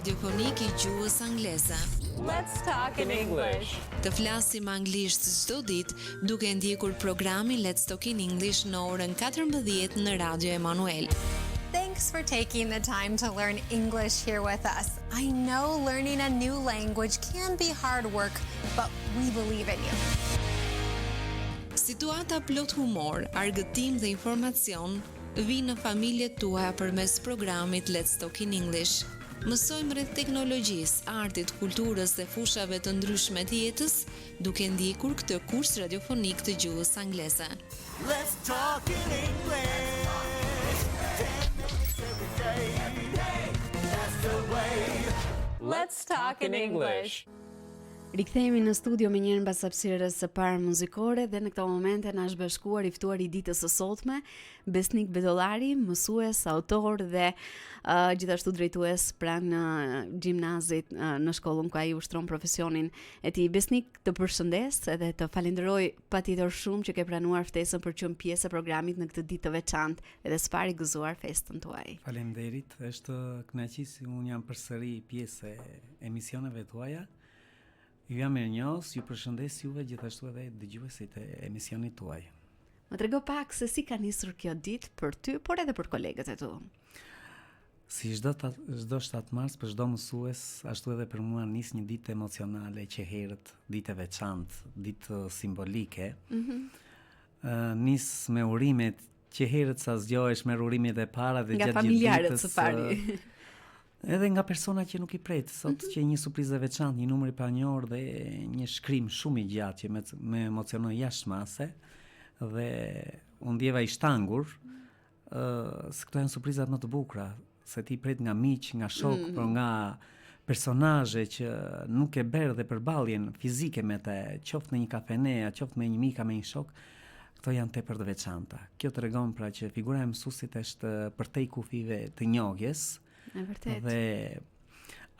radiofonik I gjuhës angleze. Let's talk in English. Të flasim anglisht çdo ditë duke ndjekur programin Let's Talk in English në orën 14 në Radio Emanuel. Thanks for taking the time to learn English here with us. I know learning a new language can be hard work, but we believe in you. Situata plot humor, argëtim dhe informacion vinë në familjet tuaja përmes programit Let's Talk in English. Mësojmë rreth teknologjisë, artit, kulturës dhe fushave të ndryshme të jetës, duke ndjekur këtë kurs radiofonik të gjuhës angleze. Let's talk in English. 10 minutes every day. That's the way. Let's talk in English. Rikthehemi në studio me njërin pas hapësirës së parë muzikore dhe në këto momente na është bashkuar I ftuar I ditës së sotme, Besnik Bedollari, mësues, autor dhe gjithashtu drejtues pranë gjimnazit në shkollën ku ai ushtron profesionin e tij. Besnik, të përshëndes edhe të falenderoj patjetër shumë që ke pranuar ftesën për të qenë pjesë e programit në këtë ditë të veçantë edhe së pari gëzuar festën tuaj. Faleminderit, është kënaqësi si unë jam përsëri pjesë e emisioneve tuaja. Ju jam mirënjohës, ju përshëndes juve gjithashtu edhe dëgjuesit e emisionit tuaj. Më trego pak se si ka nisur kjo ditë për ty, por edhe për kolegët e tu. Si çdo 7 mars për çdo mësues, ashtu edhe për mua nis një ditë emocionale që herët, ditë e veçantë, ditë simbolike. Nis me urimet që herët sa zgjohesh me urimet e para dhe nga gjatë familjarët ditës së pari. Edhe nga persona që nuk I pret, sot që një surprizë e veçantë, një numër I panjohur dhe një shkrim shumë I gjatë që me emocionoi jashtëmase dhe u ndjeva I shtangur, se këto janë surprizat më të bukura, se ti pret nga miq, nga shok, por nga personazhe që nuk e bërë dhe përballjen fizike me të, qoftë në një kafene, qoftë me një mik, me një shok, këto janë tepër të veçanta. Kjo tregon pra që figura e mësuesit është përtej kufive të njohjes. E vërtet. Dhe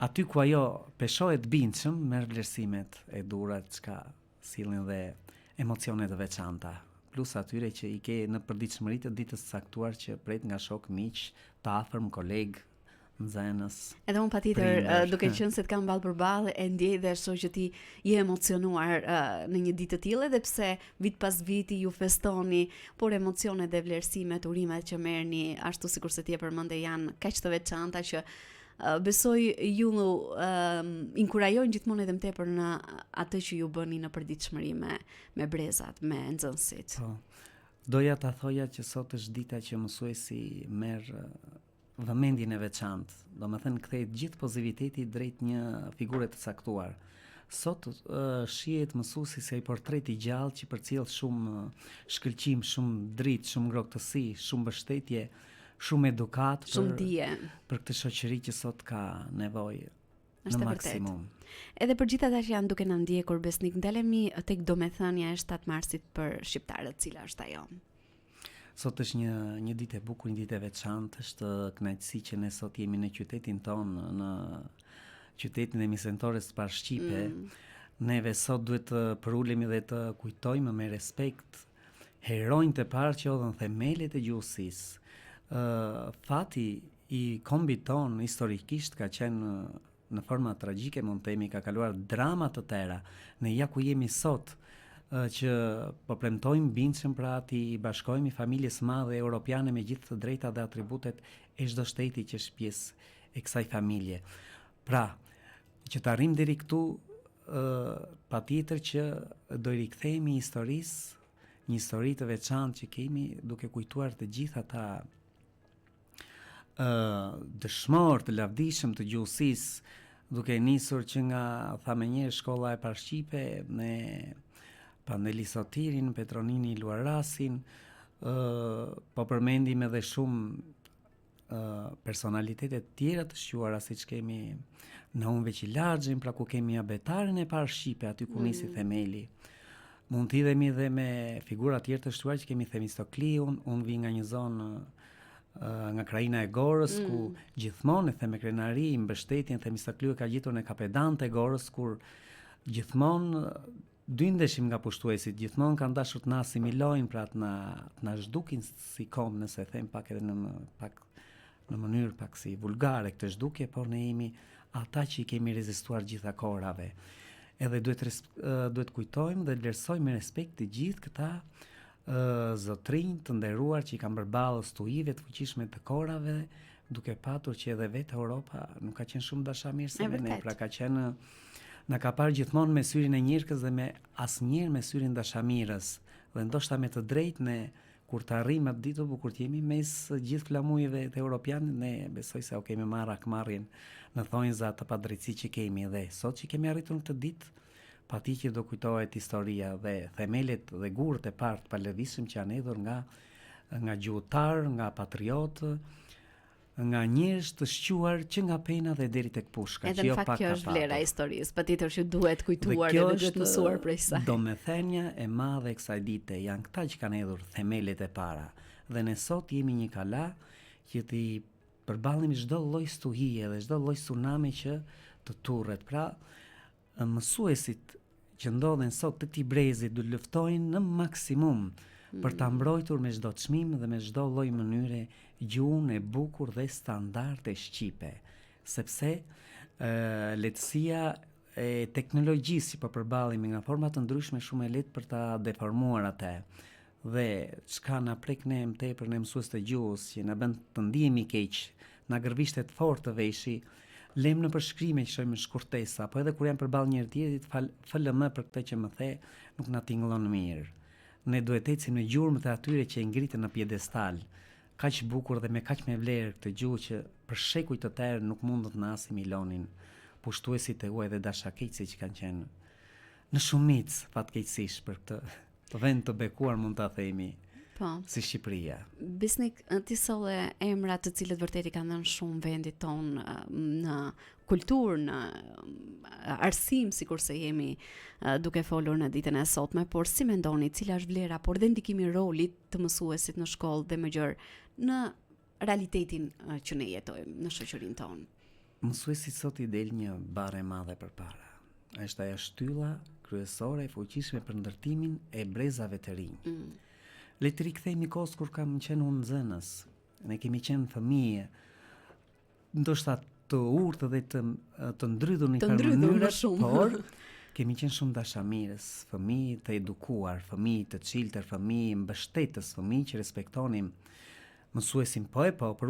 aty ku ajo peshohet bindshëm, merr vlerësimet e dhura çka sillin dhe emocione të veçanta. Plus atyre që I ke në përditshmëritë të ditës së caktuar që pret nga shok, miq, të afërm, koleg, nxënës. Edhe unë patjetër prindër. duke qenë se të kam ballë e ndjej dhe shoh që ti je emocionuar në një ditë të tillë edhe pse vit pas viti ju festoni, por emocionet dhe vlerësimet, urimet që merrni ashtu sikur se ti e përmende janë kaq të veçanta që besoj ju inkurajojnë gjithmonë edhe më tepër në atë që ju bëni në përditshmëri me brezat, me nxënësit. Po. Doja ta thoja që sot është dita që mësuesi merr vëmendjen e veçantë, domethënë kthehet gjithë pozitiviteti drejt një figure të caktuar. Sot shihet mësuesi si ai portret I gjallë që përcjell shumë shkëlqim, shumë dritë, shumë ngrohtësi, shumë mbështetje, shumë edukat Shumë dije. për këtë shoqëri që sot ka nevojë Është në e maksimum. Edhe për gjithë ata që janë duke na ndjekur Besnik, ndalemi tek domethënia e 7 marsit për shqiptarët, cila është ajo? Sot është një ditë e bukur, një ditë e veçantë, është kënaqësi që ne sot jemi në qytetin tonë, në qytetin e emisentores të parë shqipe. Neve sot duhet të përulemi dhe të kujtojmë me respekt heronjtë e parë që hodhën themelet e gjuhësisë. Fati I kombit ton historikisht ka qenë në forma tragjike, mund të themi, ka kaluar drama të tëra. Ne ja ku jemi sot, që po premtojmë bindshëm pra ti bashkojmë familjes madhe europiane me gjithë të drejtat dhe atributet e çdo shteti që është pjesë e kësaj familje. Pra, që të arrim deri këtu, patjetër që do I rikthehemi historisë, një histori të veçantë që kemi duke kujtuar të gjithë ata dëshmor të lavdishëm të gjuhësisë, duke nisur që nga thamenje shkolla e parashqipe me Pandeli Sotirin, Petronini Luarasin, po përmendim edhe shumë personalitetet tjera të shquara, siç kemi Naum Veqilaxhin, pra ku kemi abetarin e parë shqipe, aty ku nisi themeli. Mund të idhemi edhe me figura tjerë të shquara që kemi Themistokliun, unë vi nga një zonë nga krajina e Gorës, ku gjithmonë e them me krenari, mbështetjen Themistokliu ka gjetur në kapedante e Gorës, kur gjithmonë dyndeshim nga pushtuesit, gjithmonë kanë dashur të na asimilojnë, pra të na zhdukin si kom, nëse them pak edhe në mënyrë pak si vulgare këtë zhdukje, por ne jemi ata që i kemi rezistuar gjitha kohërave. Edhe duhet kujtojmë dhe vlerësojmë me respekt të gjithë këta zotrinj të nderuar që i kanë përballë stuhive të fuqishme të kohërave, duke patur që edhe vetë Europa nuk ka qenë shumë dashamirë se ne, pra ka qenë na ka parë gjithmonë me syrin e njërkës dhe me asnjëherë me syrin dashamirës. Dhe ndoshta me të drejtë ne kur të arrijmë atë ditë, kur të jemi mes gjithë flamujve të europianit, ne besoj se o kemi marrë akmarrjen në thonjza të padrejtësi që kemi, dhe sot që kemi arritur në këtë ditë, patjetër do kujtohet historia dhe themelet dhe gurët e parë të palëvizshëm që janë hedhur nga gjuhëtar, nga patriotë, nga njerëz të shquar që nga pena dhe deri tek pushka. Edhe në fakt kjo është vlera e historisë, patjetër që duhet kujtuar dhe duhet mësuar prej saj. Domethënia e madhe e kësaj dite janë këta që kanë hedhur themelet e para. Dhe ne sot jemi një kala që ti përballemi çdo lloj stuhie dhe çdo lloj tsunami që të turret. Pra, mësuesit që ndodhen sot të këtij brezi do luftojnë në maksimum për ta mbrojtur me çdo çmim dhe me çdo lloj mënyre gjuhën e bukur dhe standarde shqipe, sepse lehtësia e teknologjisë që po përballemi nga forma të ndryshme shumë e lehtë për ta deformuar atë. Dhe çka na prek ne më tepër ne mësues të gjuhës që na bën të ndihemi keq, na gërvishtet fort të veshi, lem në përshkrime që shojmë shkurtesa, po edhe kur janë përballë njëri tjetrit, FLM për këtë që më the, nuk na tingëllon mirë. Ne duhet ecim në gjurmët e atyre që e ngritën në piedestal, kaq bukur dhe me kaq me vlerë këtë gjuhë që për shekuj të tërë nuk mund të na asimilonin pushtuesit e huaj dhe dashakeqësit që kanë qenë në shumicë fatkeqësisht për këtë vend të bekuar, mund ta themi. Po. Si Shqipëria. Besnik, ti solle emra të cilët vërtet i kanë dhënë shumë vendit ton në kulturë, në arsim, sikurse jemi duke folur në ditën e sotme, por si mendoni, cila është vlera, por dhe ndikimi i rolit të mësuesit në shkollë dhe më gjërë në realitetin që ne jetojmë në shoqërinë tonë? Mësuesi sot i del një barë e madhe përpara. Është ajo shtylla kryesore e fuqishme për ndërtimin e brezave të rinj. Le të rikthehemi kohës kur kam qenë unë nxënës. Ne kemi qenë fëmijë, ndoshta të urtë dhe të ndrydhur në një mënyrë, por kemi qenë shumë dashamirës, fëmijë të edukuar, fëmijë të çiltër, fëmijë mbështetës, fëmijë që respektonim mësuesin po për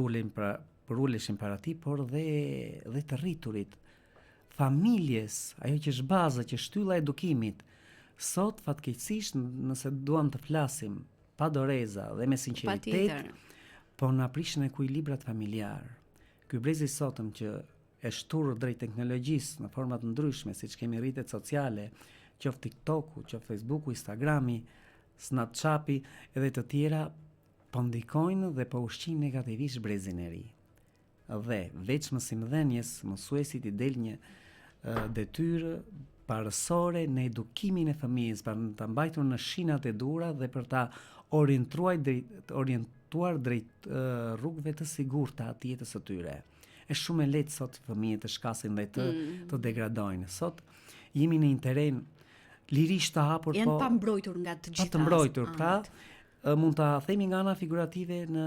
uleshin para tij, por dhe të rriturit, familjes, ajo që është baza, që shtylla e edukimit. Sot fatkeqësisht, nëse duam të flasim pa doreza dhe me sinqeritet, po na prishin ekuilibrat familjar. Ky brez i sotëm që e shturur drejt teknologjisë në forma të ndryshme, siç kemi rrjetet sociale, qoftë TikToku, qoftë Facebooku, Instagrami, Snapchati edhe të tjera, po ndikojnë dhe po ushqijnë negativisht brezin e ri. Dhe veç mësimdhënies, mësuesit i del një detyrë parësore në edukimin e fëmijës, për ta mbajtur në shinat e dura dhe për ta orientuar drejt rrugëve të sigurta të jetës së tyre. Është shumë e lehtë sot fëmijët të shkasin dhe të degradojnë. Sot jemi në një terren lirisht të hapur, janë pa mbrojtur nga të gjitha. Pa të mbrojtur, pra mund ta themi nga ana figurative, në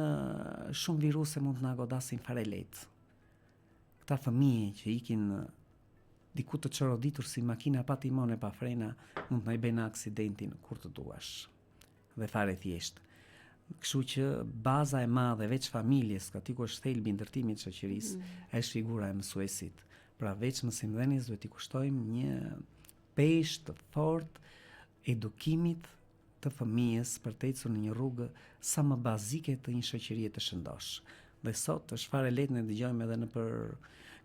shumë viruse mund të na godasin fare lehtë. Këta fëmijë që ikin diku të çoroditur si makina pa timone pa frena, mund të na i bëjnë aksidentin kur të duash. Dhe fare thjesht. Kështu që baza e madhe veç familjes, aty ku është thelbi i ndërtimit të shoqërisë, është figura e mësuesit. Pra veç mësimdhënies duhet i kushtojmë një peshë të fortë edukimit të fëmijës për të ecur në një rrugë sa më bazike të një shoqërie të shëndosh. Dhe sot është fare lehtë ne dëgjojmë edhe në për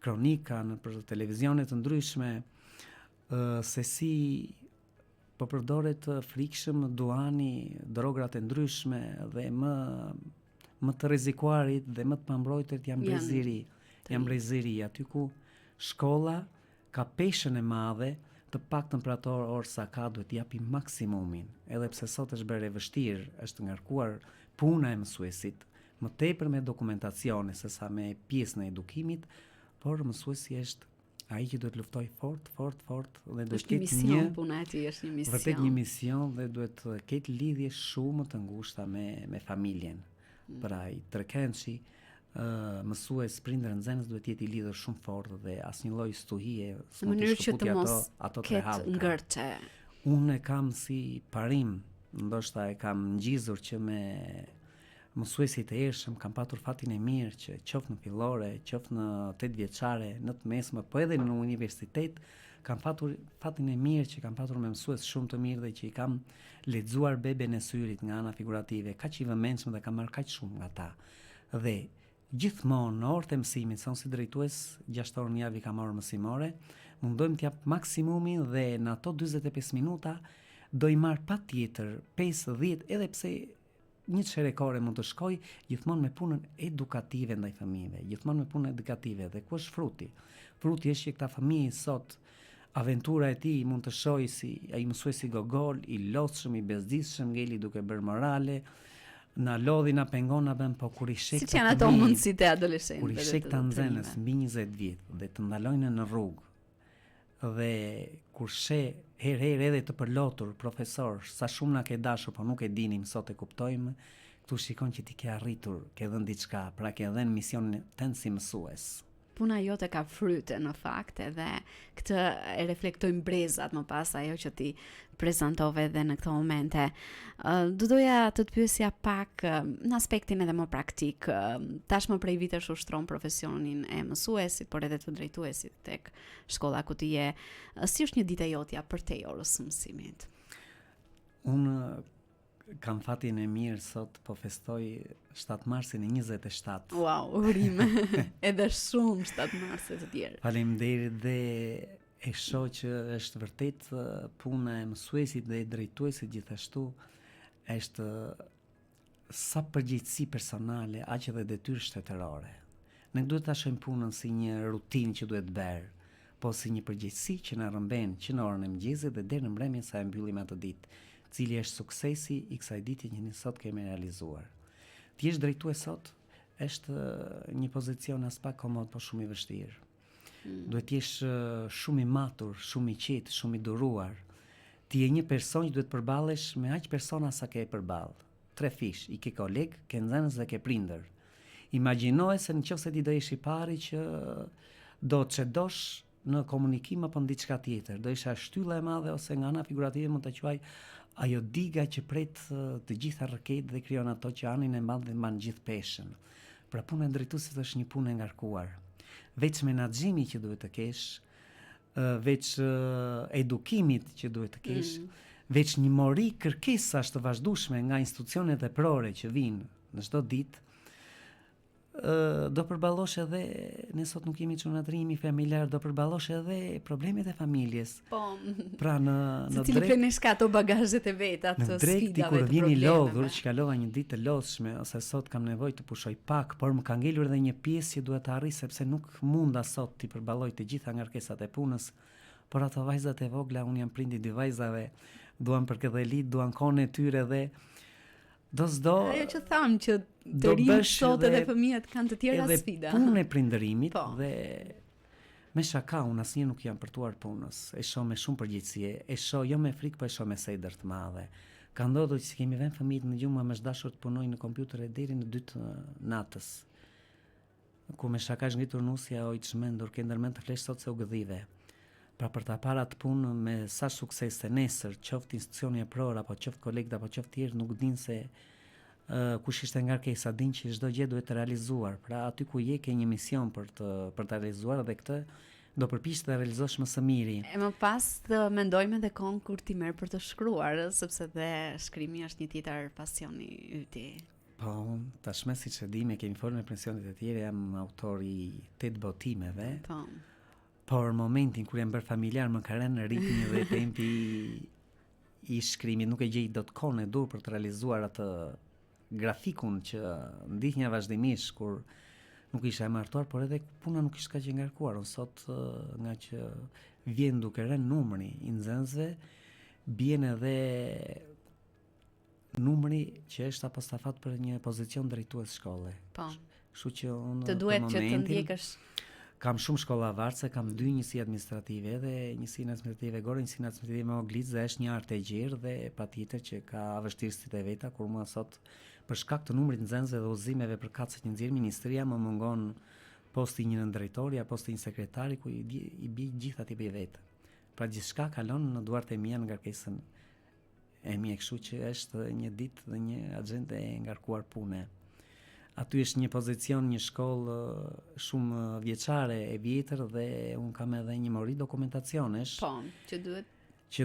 kronika, në për televizione të ndryshme, se si po përdoret frikshëm duani, drograt e ndryshme dhe më të rrezikuarit dhe më të pambrojtërit janë breziri, aty ku shkolla ka peshën e madhe, të paktën për ato orë sa ka duhet japi maksimumin, edhe pse sot është bërë e vështirë, është ngarkuar puna e mësuesit, më tepër me dokumentacione sesa me pjesën e edukimit, por mësuesi është ai që duhet luftoj fort dhe duhet ketë një mision, puna e tij është një mision. Vërtet një mision dhe duhet të ketë lidhje shumë të ngushta me familjen. Pra i tërkençi mësues, prindër, nxënës duhet jetë i lidhur shumë fort dhe asnjë lloj stuhie Në mënyrë që të mos ato tre ketë hallka. ngërçe. Unë e kam si parim, ndoshta e kam ngjizur që me mësuesit e ershëm kam patur fatin e mirë që qoftë në fillore, qoftë në 8 vjeçare, në të mesme, po edhe në universitet, kam patur fatin e mirë që kam patur me mësues shumë të mirë dhe që i kam lexuar beben e syrit nga ana figurative, kaq i vëmendshëm dhe kam marrë kaq shumë nga ta. Dhe gjithmonë në orët e mësimit, son si drejtues, 6 orë në javë i kam marrë mësimore, mundojmë t'jap maksimumin dhe në ato 45 minuta do i marr patjetër 5-10, edhe pse një çerekore mund të shkoj, gjithmonë me punën edukative ndaj fëmijëve, gjithmonë me punën edukative. Dhe ku është fruti? Fruti është që këta fëmijë sot aventura e tij mund të shohë si ai mësuesi gogol, i lodhshëm, i bezdisshëm, ngeli duke bërë morale, na lodhi, na pengon, na bën, po kur i shek Siç janë ato mundësitë e adoleshentëve. kur i shek ta nxënës mbi 20 vjet dhe të ndalojnë në rrugë dhe kur herë edhe të përlotur profesor, sa shumë na ke dashur, po nuk e dinim, sot e kuptojmë, këtu shikon që ti ke arritur, ke dhënë diçka, pra ke dhënë misionin tënd si mësues. Puna jote ka fryte në fakt edhe këtë e reflektojnë brezat më pas ajo që ti prezantove edhe në këto momente. Do doja të të pyesja pak në aspektin edhe më praktik. Tashmë prej vitesh ushtron profesionin e mësuesit, por edhe të drejtuesit tek shkolla ku ti je. Si është një ditë e jotja për te orës së mësimit? Unë kam fatin e mirë sot, po festoj 7 marsin e 27. Wow, urime. Edhe shumë 7 marse të tjerë. Faleminderit dhe e shoh që është vërtet puna e mësuesit dhe e drejtuesit gjithashtu është sa përgjegjësi personale, aq edhe detyrë shtetërore. Ne duhet ta shohim punën si një rutinë që duhet bërë, po si një përgjegjësi që na rrëmben që në orën e mëngjesit dhe deri në mbrëmje sa e mbyllim atë ditë. Cili është suksesi i kësaj dite që ne sot kemi realizuar. Ti je drejtues sot, është një pozicion as pak komod, po shumë i vështirë. Duhet të jesh shumë i matur, shumë i qetë, shumë i duruar. Ti je një person që duhet përballesh me aq persona sa ke përballë. 3 fish, i ke koleg, ke nxënës dhe ke prindër. Imagjinoje se nëse ti do jesh i pari që do të çedosh në komunikim apo në diçka tjetër, do isha shtylla e madhe ose nga ana figurative mund ta quaj ajo diga që pret të gjitha rrëket dhe krijon ato që anin e mban dhe mban gjithë peshën. Pra puna e drejtuesit është një punë e ngarkuar. Veç menaxhimi që duhet të kesh, veç edukimit që duhet të kesh, veç një mori kërkesash të vazhdueshme nga institucionet e prore që vinë në çdo ditë, do përballosh edhe, ne sot nuk kemi çunatërimi familjar, do përballosh edhe problemet e familjes. Po. Pra në Secili prej nesh ka ato bagazhet e veta të në drejt sfidave, kur të vjen i lodhur, problemeve. që kalova një ditë të lodhshme, ose sot kam nevojë të pushoj pak, por më ka ngelur edhe një pjesë që duhet të arri, sepse nuk munda sot të përballoj të gjitha ngarkesat e punës, por ato vajzat e vogla, unë jam prindi 2 vajzave, duan përkëdhelit, duan kohën e tyre dhe Ajo që tham që të do rinjt bësh sot edhe edhe- fëmijët kanë të tjera edhe sfida. punë e prindërimit Po. dhe me shaka, unë asnjë nuk jam përtuar punës. E shoh me shumë përgjegjësi, e shoh jo me frikë, po e shoh me sedër të madhe. Ka ndodhur që kemi vënë fëmijët në gjumë më dashur të punojnë në kompjuter e deri në 2 të natës. Ku me shaka është ngritur nusja, oj të shmendur, ke ndërmend të flesh sot se u gëdhive. Pra për ta parë atë punë me sa sukses se nesër, qoftë institucioni e pror apo qoftë kolegët apo qoftë tjerë, nuk din se kush ishte ngarkesa, din që çdo gjë duhet të realizuar. Pra aty ku je ke një mision për ta realizuar dhe këtë do përpiqesh të realizosh më së miri. E më pas të mendojmë edhe kohën kur ti merr për të shkruar, sepse dhe shkrimi është një tjetër pasioni yti. Po, tashmë siç e di, me kemi folur me pensionet e tjera, jam autor i 8 botimeve. Po. Por momentin kur jam bërë familjar më ka rënë ritmi dhe tempi i shkrimit, nuk e gjej dot kohën e dur për të realizuar atë grafikun që ndihnja vazhdimisht kur nuk isha e martuar, por edhe puna nuk ishte kaq e ngarkuar. Unë sot nga që vjen duke rënë numri i nxënësve, bien edhe numri që është apostafat për një pozicion drejtues shkolle. Po. Kështu që unë Të duhet që të ndjekësh. Kam shumë shkolla varse, kam 2 njësi administrative edhe njësinë administrative gore, njësinë administrative me Oglicë dhe është një art e gjerë dhe patjetër që ka vështirësitë e veta, kur mua sot për shkak të numrit nxënësve dhe udhëzimeve për kacet që nxjerr ministria, më mungon posti një nëndrejtori apo posti një sekretari ku i bi gjithë aty për vetë. Pra gjithçka kalon në duart e mia në ngarkesën e mia, kështu që është një ditë dhe një agjendë e ngarkuar pune. Aty është një pozicion, një shkollë shumë vjeçare e vjetër dhe un kam edhe një mori dokumentacionesh. Po, që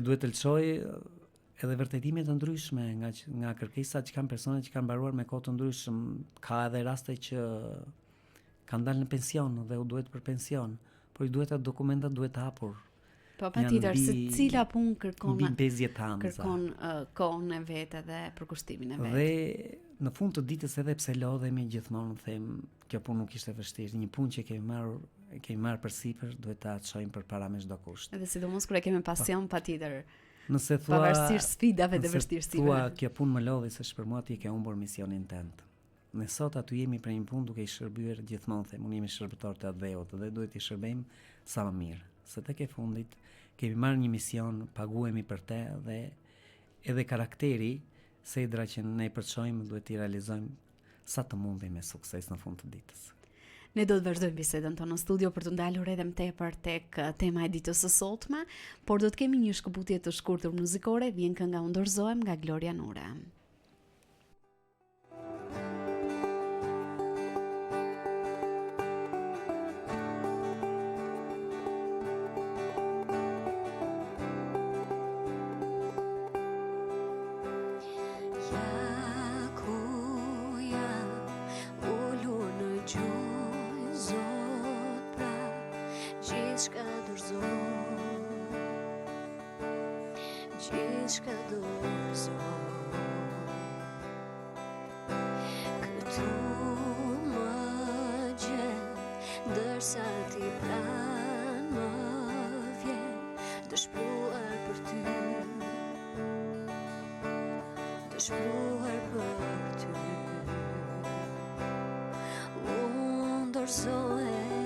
duhet të lçoj edhe vërtetime të ndryshme nga kërkesat që kanë persone që kanë mbaruar me kohë të ndryshëm. Ka edhe raste që kanë dalë në pension dhe u duhet për pension, por i duhet ato dokumentat duhet hapur. Po patjetër, se cila punë kërkon mbi 50 anë. Kërkon kohën e vet edhe përkushtimin e vet. Dhe në fund të ditës edhe pse lodhemi gjithmonë them kjo punë nuk ishte vështirë, një punë që kemi marrë përsipër, duhet ta çojmë përpara me çdo kusht. Edhe sidomos kur e kemi pasion, patjetër. Nëse thua pavarësisht sfidave dhe vështirësive. Thua kjo punë më lodhi se për mua ti ke humbur misionin tënd. Ne sot aty jemi për një punë duke i shërbyer gjithmonë them, unë jemi shërbëtor të Adheut dhe duhet i shërbejmë sa më mirë. Se tek e fundit kemi marrë një mision, paguhemi për te dhe edhe karakteri sedra që ne përçojmë duhet i realizojmë sa të mundi me sukses në fund të ditës. Ne do të vazhdojmë bisedën tonë në studio për të ndalur edhe më tepër tek tema e ditës së sotme, por do të kemi një shkëputje të shkurtër muzikore, vjen kënga Unë dorëzohem nga Gloria Nura. Gjithçka dorëzoj, këtu më gjen, ndërsa ti pranë më vjen, dëshpruar për ty, dëshpruar për ty. Unë dorëzohem.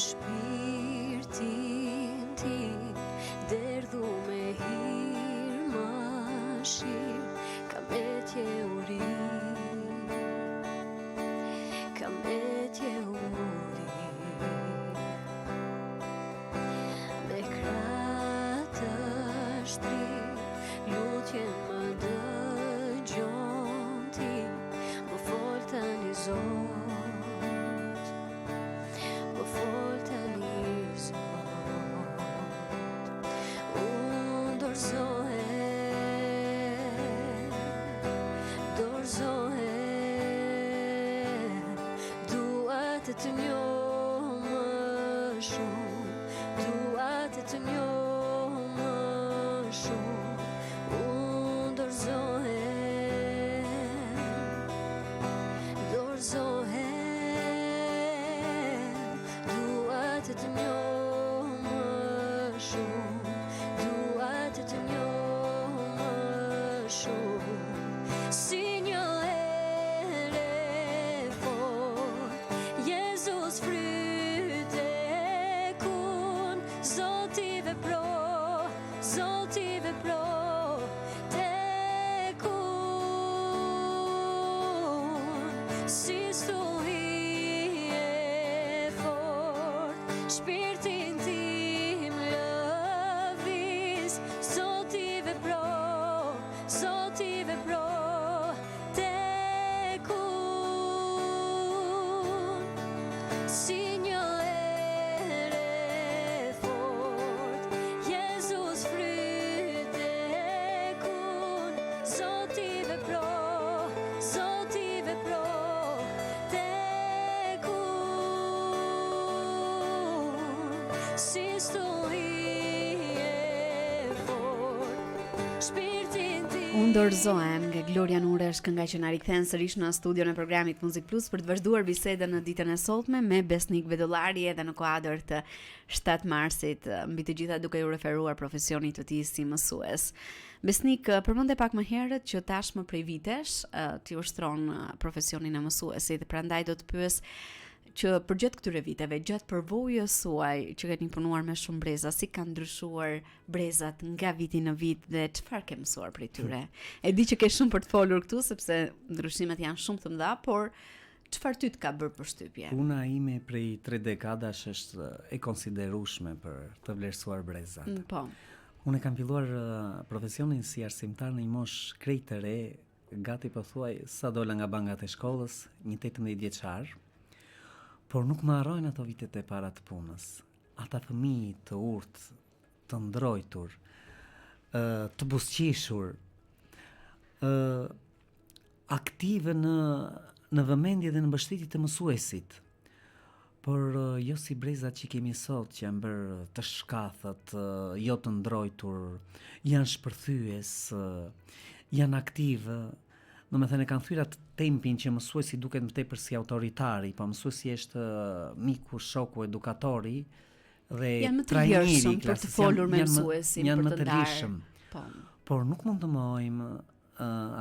Shpirtin tim derdhu me hir më shir, kam etje uri, kam etje uri, me krah të shtrir, lutjen më dëgjon ti, më fol tani Zot. Të njoh më shumë, dua të njoh më shumë, unë dorëzohem, dua të njoh më shumë, dua të njoh më shumë, si një fryte kun, Zoti vepro tek unë, si stuhi e fort, shpirtin tim lëviz, Zoti vepro tek unë, si një ere fort, Jesus fryte kun, Zoti vepro tek unë, si stuhi e fort, shpirtin tim Unë dorëzohem nga Gloria Nuresh, kënga që na rikthen sërish në studion e programit Muzik Plus për të vazhduar bisedën në ditën e sotme me Besnik Vedollari edhe në kuadër të 7 marsit, mbi të gjitha duke ju referuar profesionit të tij si mësues. Besnik, përmendë pak më herët që tashmë prej vitesh ti ushtron profesionin e mësuesit, prandaj do të pyes që përgjatë këtyre viteve, gjatë përvojës suaj që keni punuar me shumë breza, si kanë ndryshuar brezat nga viti në vit dhe çfarë ke mësuar prej tyre? E di që ke shumë për të folur këtu sepse ndryshimet janë shumë të mëdha, por çfarë ty të ka bërë përshtypje? Puna ime prej 3 dekadash është e konsiderueshme për të vlerësuar brezat. Po. Unë kam filluar profesionin si arsimtar në një moshë krejt të re, gati pothuaj sa dola nga bangat e shkollës, një 18 vjeçar. Por nuk më harrojnë ato vitet e para të punës. Ata fëmijë të urtë, të ndrojtur, të buzëqeshur, aktive në vëmendje dhe në mbështetje të mësuesit. Por jo si brezat që kemi sot, që janë bërë të shkathët, jo të ndrojtur, janë shpërthyes, janë aktive. Do me thënë, kanë thyrë atë tempin që mësuesi duket më tepër si autoritari, po mësuesi është miku, shoku, edukatori dhe janë më të trajneri lirshëm për të folur me mësuesin, janë për më të të ndarë. lirshëm. Po. Por nuk mund të mohojmë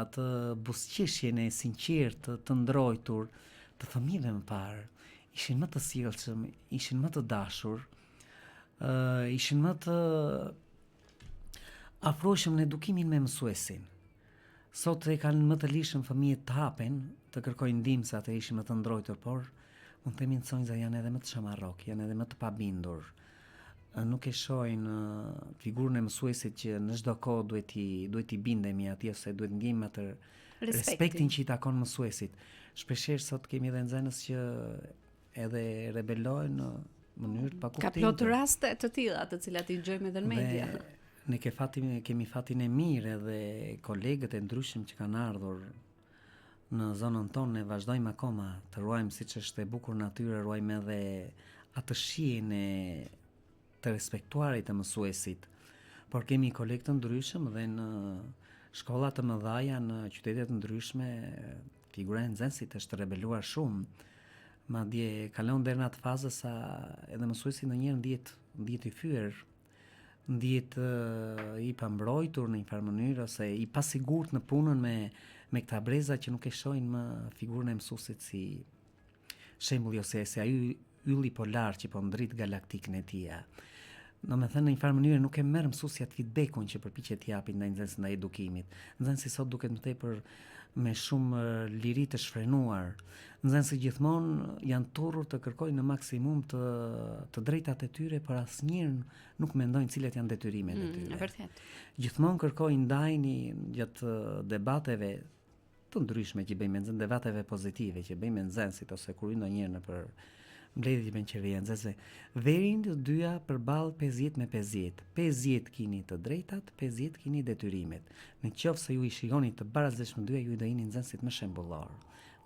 atë buzëqeshjen e sinqertë, të ndrojtur, të fëmijëve më parë. Ishin më të sjellshëm, ishin më të dashur, ishin më të afroheshëm në edukimin me mësuesin. Sot e kanë më të lirshëm fëmijët të hapen, të kërkojnë ndihmë se ata ishin më të ndrojtur, por mund të themi nxënësa janë edhe më të shamarrok, janë edhe më të pabindur. Nuk e shohin figurën e mësuesit që në çdo kohë duhet i bindemi atij ose duhet ndjejmë atë respektin që i takon mësuesit. Shpeshherë sot kemi edhe nxënës që edhe rebelojnë në mënyrë të pakuptimta. Ka plot raste të tilla, të cilat i dëgjojmë edhe në media. Ne kemi fatin e mirë edhe kolegët e ndryshëm që kanë ardhur në zonën tonë, ne vazhdojmë akoma të ruajmë siç është e bukur natyra, ruajmë edhe atë shijen e të respektuarit të mësuesit. Por kemi kolegë të ndryshëm dhe në shkolla të mëdha në qytete të ndryshme figura e nxënësit është rebeluar shumë. Madje kalon deri në atë fazë sa edhe mësuesi ndonjëherë ndihet i fyer, ndihet i pambrojtur në një farë mënyrë ose i pasigurt në punën me këta breza që nuk e shohin më figurën e mësuesit si shembulli ose si ai ylli polar që po ndrit galaktikën e tij. Do me thënë në një farë mënyrë nuk e merr mësuesja të feedbackun që përpiqet t'i japë ndaj nxënësit ndaj edukimit. Nxënësi sot duket më tepër me shumë liri të shfrenuar. Nxënësit gjithmonë janë turrur të kërkojnë në maksimum të drejtat e tyre, por asnjëherë nuk mendojnë cilat janë detyrimet e tyre. Vërtet. Gjithmonë kërkojnë ndajni gjatë debateve të ndryshme që bëjmë me nxënës, debateve pozitive që bëjmë me nxënësit ose kur ndonjëherë në për mbledhje me qeveria nxënësve, verin të dyja përballë 50 me 50. 50 keni të drejtat, 50 keni detyrimet. Në qoftë se ju i shikoni të barazdishëm dyja, ju i do jeni nxënësit më shembullor,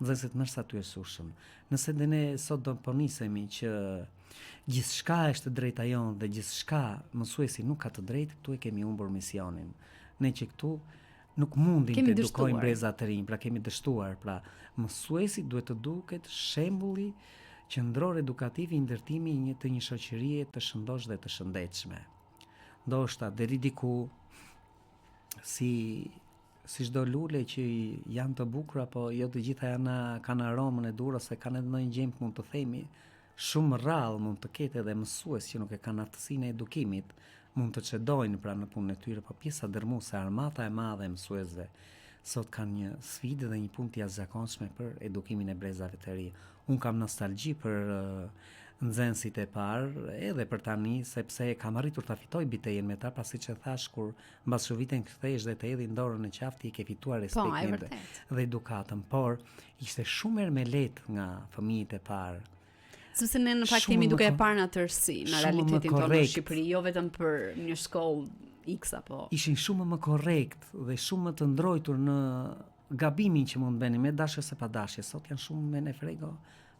nxënësit më statuesueshëm. Nëse ne sot do të nisemi që gjithçka është drejta jonë dhe gjithçka mësuesi nuk ka të drejtë, këtu e kemi humbur misionin. Ne që këtu nuk mundim të edukojmë breza të rinj, pra kemi dështuar, pra mësuesi duhet të duket shembulli qendror edukativ i ndërtimi të një shoqërie të shëndosh dhe të shëndetshme. Ndoshta deri diku si çdo lule që janë të bukura, po jo të gjitha kanë aromën e dur ose kanë edhe ndonjë gjë mund të themi shumë rrallë mund të ketë edhe mësues që nuk e kanë aftësinë e edukimit, mund të çedojnë pra në punën e tyre, po pjesa dërmuese, armata e madhe e mësuesve sot kanë një sfidë dhe një punë të jashtëzakonshme për edukimin e brezave të ri. Unë kam nostalgji për nxënësit e parë, edhe për tani, sepse kam arritur ta fitoj bitejen me ta, pasi që thash kur mbas shëvitin kthehesh dhe të hedhin dorën në qafë, ti ke fituar respektin dhe edukatën, por ishte shumë më lehtë nga fëmijët e parë. Sepse ne në fakt kemi duke e parë në tërësi në realitetin tonë në Shqipëri, jo vetëm për një shkollë X apo. Ishin shumë më korrekt dhe shumë më të ndrojtur në gabimin që mund bëni me dashje ose pa dashje. Sot janë shumë me në frego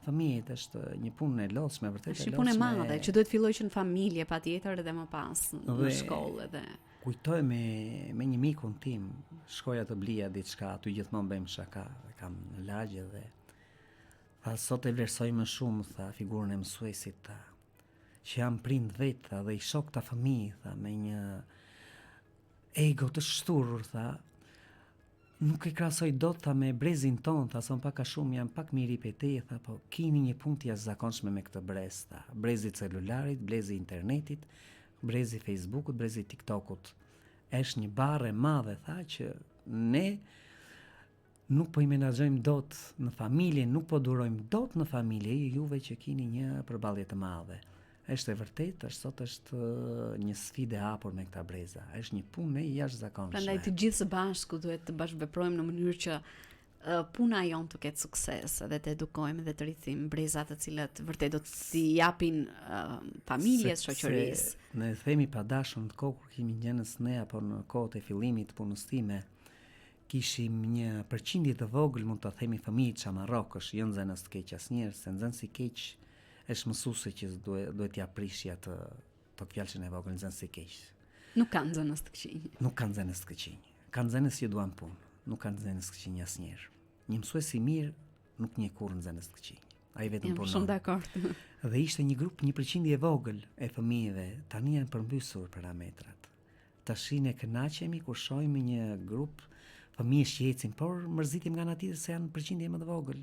fëmijët, është një punë e lodhshme, vërtet e lodhshme. Është një punë e madhe që duhet fillojë që në familje patjetër edhe më pas në shkollë edhe. Kujtoj me një mikun tim, shkoja të blija diçka, aty gjithmonë bëjmë shaka, kam në lagje dhe tha sot e vlerësoj më shumë, tha, figurën e mësuesit, tha, që jam prind vetë, tha, dhe i shok ta fëmijë, tha, me një ego të shturur, tha, nuk e krasoj dot, tha, me brezin ton, tha, son pak a shumë jam pak miri pe te, tha, po kini një punë të jashtëzakonshme me këtë brez, tha, brezi celularit, brezi internetit, brezi Facebookut, brezi TikTokut. Është një barë e madhe, tha, që ne nuk po i menaxhojmë dot në familje, nuk po durojmë dot në familje, juve që kini një përballje të madhe. Është e vërtetë, sot është një sfidë e hapur me këta breza. Është një punë e jashtëzakonshme. Prandaj të gjithë së bashku duhet të bashkëveprojmë në mënyrë që puna jon të ketë sukses dhe të edukojmë dhe të rrithim breza të cilat vërtet do t'i japin familjes, shoqërisë. Ne themi pa dashur në kohë kur kemi nxënës ne apo në kohët e fillimit të punës time, kishim një përqindje të vogël, mund ta themi fëmijë çamarrokësh, jo nxënës të keq asnjëherë, se nxënësi i keq është mësuesi që duhet t'ia prishja të fjalën e vogël, nxënësi i keq. Nuk ka nxënës të këqij. Nuk ka nxënës të këqij. Ka nxënës që duan punë, nuk ka nxënës të këqij asnjëherë. Një mësues i mirë nuk njeh kurrë nxënës të këqij. Ai vetëm punon. Jam shumë dakord. Dhe ishte një grup, një përqindje e vogël e fëmijëve, tani janë përmbysur parametrat. Tash ne kënaqemi kur shohim një grup fëmijësh që ecin, por mërzitim nga ana tjetër se janë përqindje më të vogël.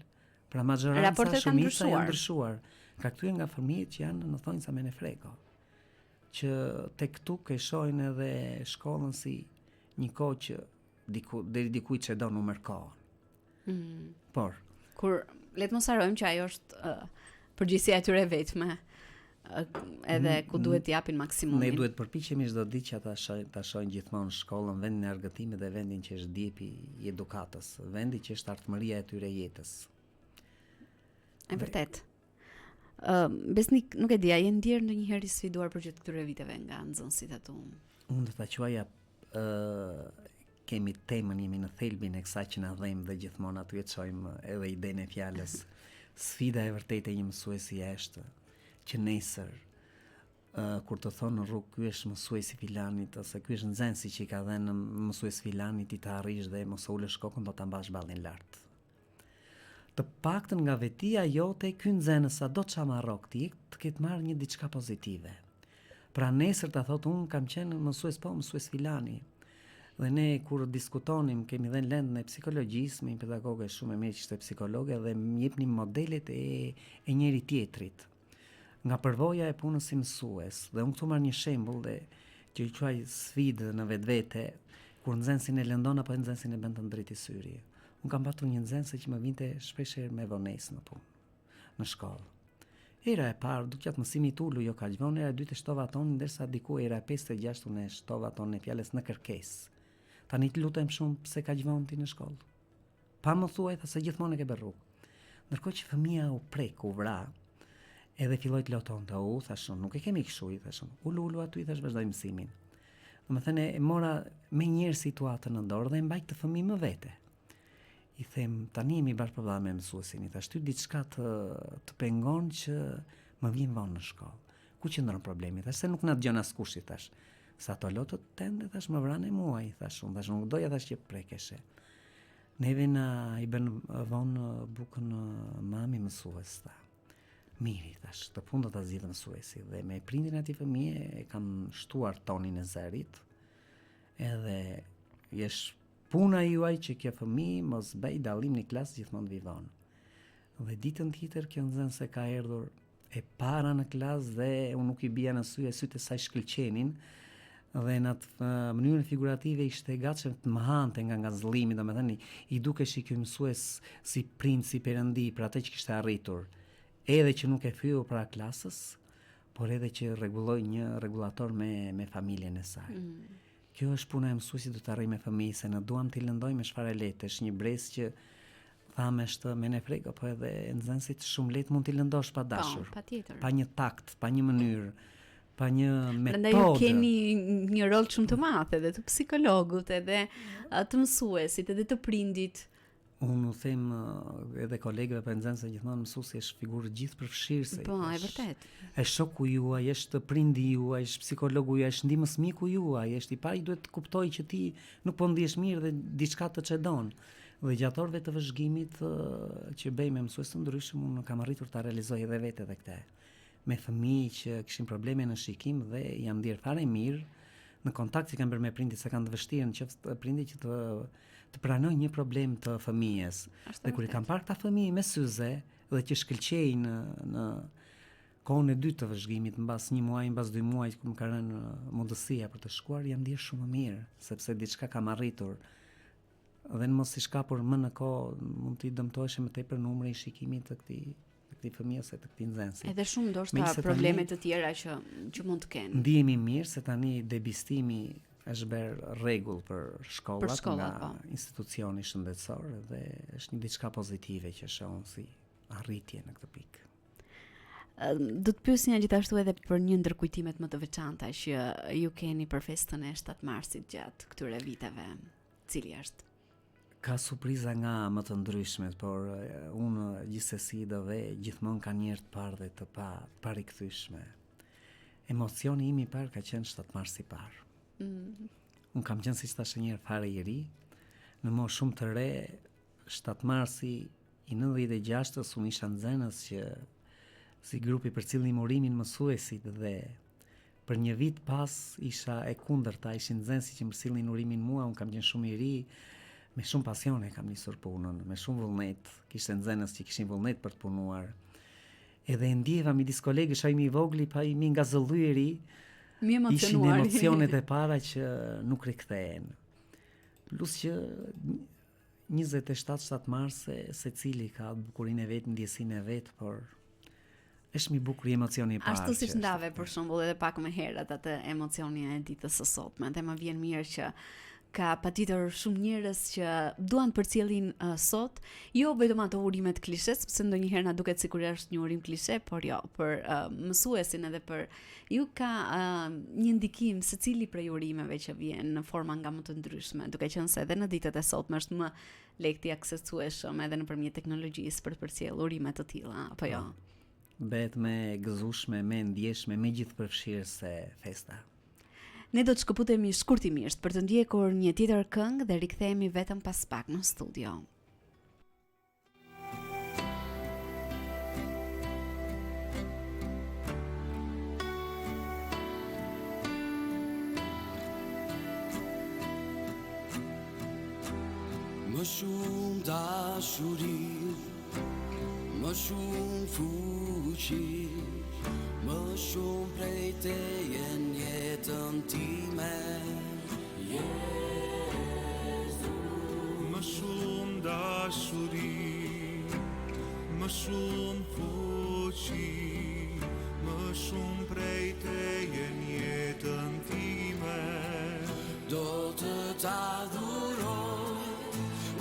Pra majoranca shumica janë ndryshuar. Ka kthyer nga fëmijët që janë në thonjza me nefreko. Që tek këtu ke shohin edhe shkollën si një kohë që deri dikujt që do numër kohën. Por kur le të mos harrojmë që ajo është përgjegjësia e tyre vetme, edhe ku duhet t'i japin maksimumin. Ne duhet përpiqemi çdo ditë që ta shohin gjithmonë shkollën, vendin e argëtimit dhe vendin që është djepi i edukatës, vendi që është ardhmëria e tyre jetës. E vërtet. Besnik, nuk e di, a je ndjerë ndonjëherë i sfiduar për gjithë këtyre viteve nga nxënësit atu? Unë do ta quaja kemi temën, jemi në thelbin e kësaj që na dhem dhe gjithmonë aty e çojmë edhe idenë e fjalës. Sfida e vërtetë e një mësuesi është që nesër kur të thonë në rrugë ky është mësuesi filanit ose ky është nxënësi që i ka dhënë mësues filanit, ti të arrish dhe mos ulësh kokën, do ta mbash ballin lart. Të paktën nga vetia jote ky nxënës sado çamarrok ti të ketë marrë një diçka pozitive. Pra nesër ta thotë unë kam qenë mësues filani. Dhe ne kur diskutonim, kemi dhënë lëndën e psikologjisë, me një pedagoge shumë e mirë që ishte psikologe dhe më jepnim modelet e njëri tjetrit. Nga përvoja e punës si mësues, dhe unë këtu marr një shembull dhe që i quaj sfidë në vetvete, kur nxënësin e lëndon apo nxënësin e bën të ndriti syri. Unë kam patur një nxënëse që më vinte shpeshherë me vonesë në punë, në shkollë. Era e parë, duke qatë mësimi të ullu jo kaq vonë, era e dytë e shtova tonë, ndërsa diku era e 5-6 unë e shtova tonë e fjalës në kërkesë. Tani të lutem shumë pse kaq vonë ti në shkollë. Pa më thuaj, tha se gjithmonë e ke bërë rrugë. Ndërkohë që fëmia u prek, u vra, edhe filloi të lotonte, thashun, nuk e kemi kështu, thashun. Ulu aty, thash vazhdoj mësimin. Domethënë e mora me njëherë situatën në dorë dhe e mbaj këtë fëmijë më vete. I them, tani jemi bashkëpërvallë me mësuesin, i thash ty diçka të pengon që më vjen vonë në shkollë. Ku qëndron problemi? Thash se nuk na dëgjon askush, i thash. Sa to lotët tende, thash më vranë muaj, thash nuk doja thash që prekeshe. Neve na i bën vonë bukën mami mësues, tha. Miri, thash, të punë do ta zgjidhë mësuesi dhe me prindin e atij fëmie e kam shtuar tonin e zërit. Edhe jesh puna juaj që kjo fëmijë mos bëj dallim në klasë gjithmonë vi vonë. Dhe ditën tjetër kjo nxënëse ka erdhur e para në klasë dhe unë nuk i bija në sytë e saj shkëlqenin. Dhe në atë mënyrën figurative ishte gatshëm të më hante nga zëllimi, domethënë i dukesh ky mësues si prind, si perëndi për atë që kishte arritur, edhe që nuk e fyu para klasës, por edhe që rregulloi një rregullator me familjen e saj. Kjo është puna e mësuesit, do të arrijë me fëmijë, se në duam t'i lëndoj me çfarë letesh, një brez që thamesh të me nefrego, po edhe nxënësit shumë lehtë mund t'i lëndosh pa dashur. Patjetër. Pa një takt, pa një mënyrë, pa një metodë. Prandaj ju keni një rol shumë të madh edhe të psikologut, edhe të mësuesit, edhe të prindit. Unë u them edhe kolegëve për nxënëse gjithmonë mësuesi është figurë gjithë përfshirëse. Po, e vërtet. Është shoku juaj, është prindi juaj, është psikologu juaj, është ndihmësmiku juaj, është i pari duhet të kuptoj që ti nuk po ndihesh mirë dhe diçka të çedon. Dhe gjatë orëve të vëzhgimit që bëj me mësues të ndryshëm, unë kam arritur ta realizoj edhe vetë edhe këtë. Me fëmijë që kishin probleme në shikim dhe jam ndier fare mirë në kontakt që kanë bërë me prindit se kanë të vështirë nëse prindi që të pranoj një problem të fëmijës. Dhe kur i kam parë këta fëmijë me syze dhe që shkëlqejnë në kohën e dytë të vëzhgimit, mbas 1 muaji, mbas 2 muaj kur më ka rënë mundësia për të shkuar, jam ndier shumë më mirë, sepse diçka kam arritur. Dhe në mos i shkapur më në kohë mund të i dëmtoheshe më tepër numri i shikimit të këtij fëmijë ose të këtij nxënësi. Edhe shumë ndoshta probleme të tjera që mund të kenë. Ndihemi mirë se tani debistimi është bërë rregull për shkollat nga institucioni shëndetësor dhe është një diçka pozitive që shohun si arritje në këtë pikë. Do të pyesja gjithashtu edhe për një ndër kujtimet më të veçanta që ju keni për festën e 7 marsit gjatë këtyre viteve. Cili është? Ka surpriza nga më të ndryshmet, por unë gjithsesi do ve gjithmonë ka njerë të parë dhe të parikthyer. Emocioni im i parë ka qenë 7 mars i parë. Unë kam qenë, siç thashë, një herë fare i ri, në moshë shumë të re. 7 marsi i 96-s unë isha nxënës që si grupi për cilin urimin mësuesit dhe për një vit pas isha e kundërta, ishin nxënësi që më sillnin urimin mua, unë kam qenë shumë i ri, me shumë pasione kam nisur punën, me shumë vullnet, kishte nxënës që kishin vullnet për të punuar. Edhe ndjeva midis kolegësh, ai më i vogël, pa i më ngazëllyeri, ishin emocionet e para që nuk rikthehen. Plus që 27 marse secili ka bukurinë e vet, ndjesinë e vet, por është më bukur emocioni i parë. Ashtu siç ndave për shembull edhe pak më herët atë emocioni e ditës së sotme, dhe më vjen mirë që ka patjetër shumë njerëz që duan të përcjellin sot, jo vetëm ato urimet klishe, sepse ndonjëherë na duket sikur është një urim klishe, por jo, për mësuesin edhe për ju ka një ndikim secili prej urimeve që vjen në forma nga më të ndryshme, duke qenë se edhe në ditët e sotme është më lehti aksesueshëm edhe nëpërmjet teknologjisë për të përcjellur urime të tilla, apo jo? Bëhet me gëzueshme, me ndjeshme, me gjithëpërfshirëse festa. Ne do të shkëputemi shkurtimisht për të ndjekur një tjetër këngë dhe rikthehemi vetëm pas pak në studio. Më shumë dashuri, më shumë fuqi, më shumë prej teje në jetën time. Jezu, më shumë dashuri, më shumë fuqi, më shumë prej teje në jetën time. Do të t'adhuroj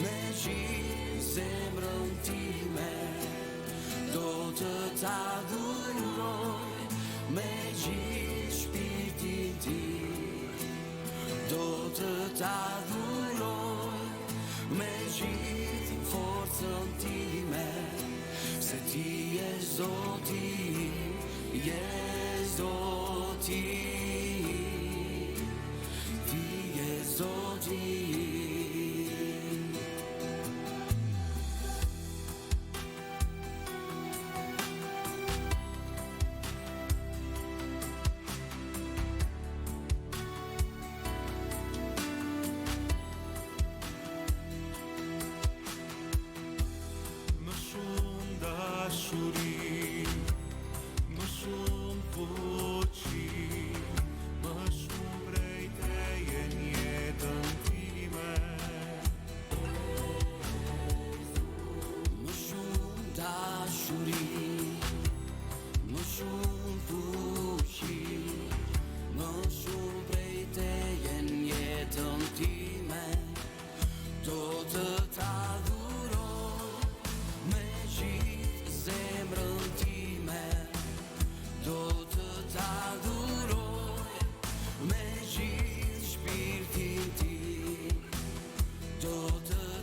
me gjithë zemrën time. Do të t'adhuroj me gjithë shpirtin tim. Do të t'adhuroj me gjithë forcën time. Se ti je Zoti, je Zoti. Ti je Zoti.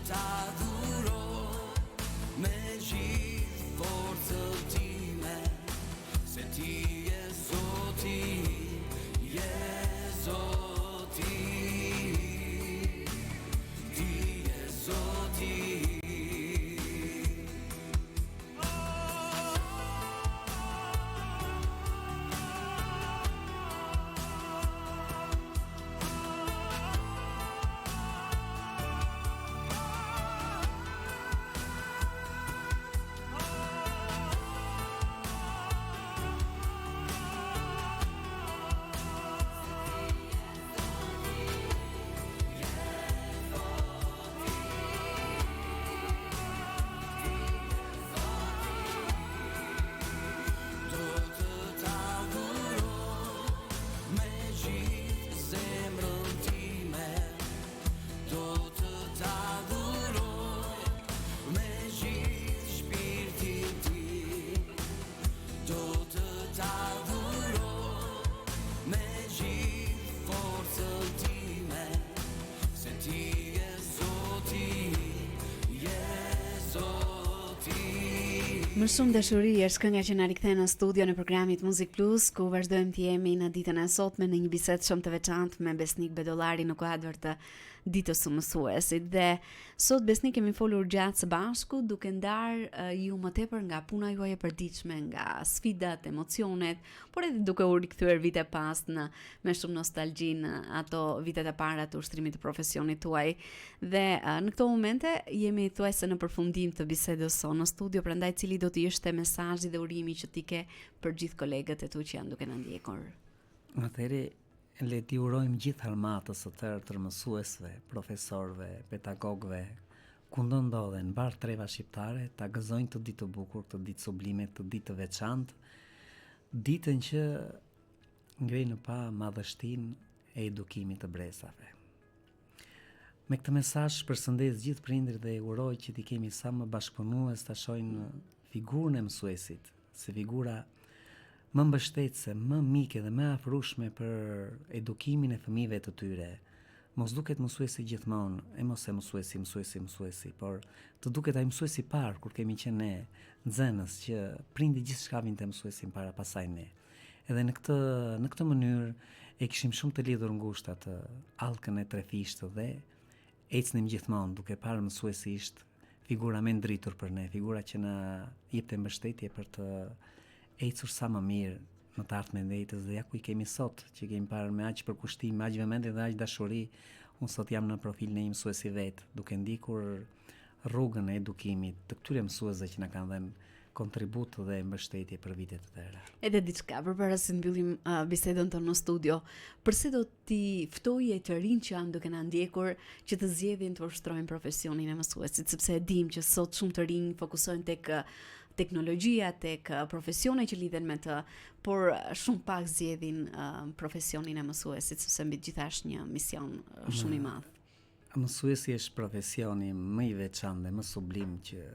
t'adhuroj Më shumë dashuri është kënga që na rikthen në studio në programit Muzik Plus, ku vazhdojmë të jemi në ditën e sotme në një bisedë shumë të veçantë me Besnik Bedollari në kuadër të ditës së mësuesit. Dhe sot Besnik kemi folur gjatë së bashku duke ndarë ju më tepër nga puna juaj e përditshme, nga sfidat, emocionet, por edhe duke u rikthyer vite pas me shumë nostalgji në ato vitet e para të ushtrimit të profesionit tuaj. Dhe në këto momente jemi thuajse në përfundim të bisedës sonë në studio, prandaj cili do të ishte mesazhi dhe urimi që ti ke për gjithë kolegët e tu që janë duke na ndjekur? Atëherë le t'i urojmë gjithë armatës së tërë të mësuesve, profesorëve, pedagogëve, ku ndodhen bar treva shqiptare, ta gëzojnë të ditë të bukur, të ditë sublime, të ditë të veçantë, ditën që ngrej në pa madhështinë e edukimit të brezave. Me këtë mesazh përshëndes gjithë prindërit dhe uroj që t'i kemi sa më bashkëpunues ta shohin figurën e mësuesit, se figura më mbështetëse, më mike dhe më afrueshme për edukimin e fëmijëve të tyre. Mos duket mësuesi gjithmonë, e mos e mësuesi, por të duket ai mësuesi i parë kur kemi qenë ne nxënës që prindi gjithçka vinte mësuesi para, pasaj ne. Edhe në këtë mënyrë e kishim shumë të lidhur ngushtë atë allkën e trefishtë dhe ecnim gjithmonë duke parë mësuesi ishte figura më ndritur për ne, figura që na jepte mbështetje për të ecur sa më mirë në të ardhmen e jetës. Dhe ja ku i kemi sot, që kemi parë me aq përkushtim, me aq vëmendje dhe aq dashuri, unë sot jam në profilin e një mësuesi vet, duke ndikur rrugën e edukimit të këtyre mësuesve që na kanë dhënë kontribut dhe mbështetje për vitet të tëra. Edhe diçka përpara se mbyllim bisedën tonë në studio, përse do t'i ftoje të rinj që janë duke na ndjekur që të zgjedhin të ushtrojnë profesionin e mësuesit, sepse e dim që sot shumë të rinj fokusohen tek teknologjia, tek profesione që lidhen me të, por shumë pak zgjedhin profesionin e mësuesit, sepse mbi gjitha është një mision shumë i madh. Mësuesi është profesioni më i veçantë dhe më sublim që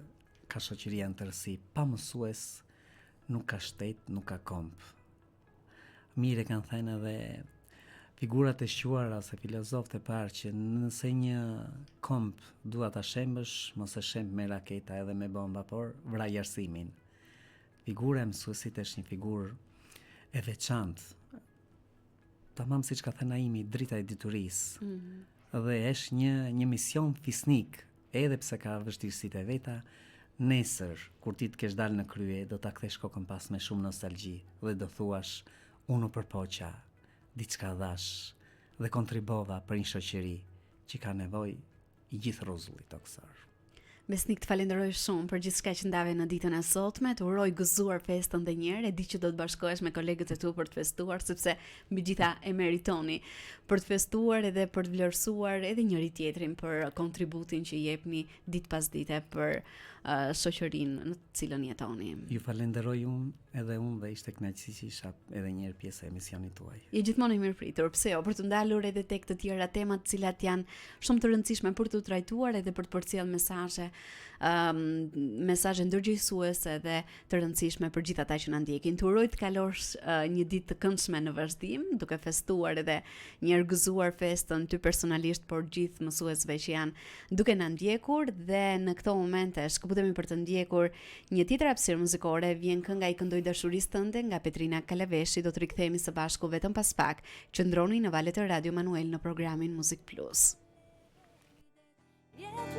ka shoqëria në tërësi. Pa mësues nuk ka shtet, nuk ka komp. Mire kanë thënë edhe figurat e shquara ose filozofët e parë që nëse një komp dua ta shembësh, mos e shemb me raketa edhe me bomba, por vraj arsimin. Figura e mësuesit është një figurë e veçantë. Tamam siç ka thënë Naimi, drita e diturisë. Dhe është një mision fisnik, edhe pse ka vështirësitë e veta. Nesër, kur ti të kesh dalë në krye, do ta kthesh kokën pas me shumë nostalgji dhe do thuash, unë u përpoqa, diçka dhash dhe kontribova për një shoqëri që ka nevojë i gjithë rruzullit toksor. Besnik, të falenderoj shumë për gjithçka që ndave në ditën e sotme, të uroj gëzuar festën edhe një herë, e di që do të bashkohesh me kolegët e tu për të festuar, sepse mbi gjitha e meritoni për të festuar edhe për të vlerësuar edhe njëri tjetrin për kontributin që jepni ditë pas dite për shoqërinë në të cilën jetoni. Ju falenderoj edhe unë dhe ishte kënaqësi që isha edhe një herë pjesë e emisionit tuaj. Je gjithmonë i mirëpritur, pse jo, për të ndalur edhe tek të tjera tema të cilat janë shumë të rëndësishme për të trajtuar edhe për të përcjellë mesazhe ndërgjegjësuese dhe të rëndësishme për gjithë ata që na ndjekin. Të uroj të kalosh një ditë të këndshme në vazhdim, duke festuar edhe një herë gëzuar festën ty personalisht, por gjithë mësuesve që janë duke na ndjekur. Dhe në këto momente shkëputemi për të ndjekur një tjetër hapësirë muzikore. Vjen kënga I këndoj dashurisë tënde nga Petrina Kalaveshi. Do të rikthehemi së bashku vetëm pas pak. Qëndroni në valët e Radio Manuel në programin Muzik Plus. Yeah.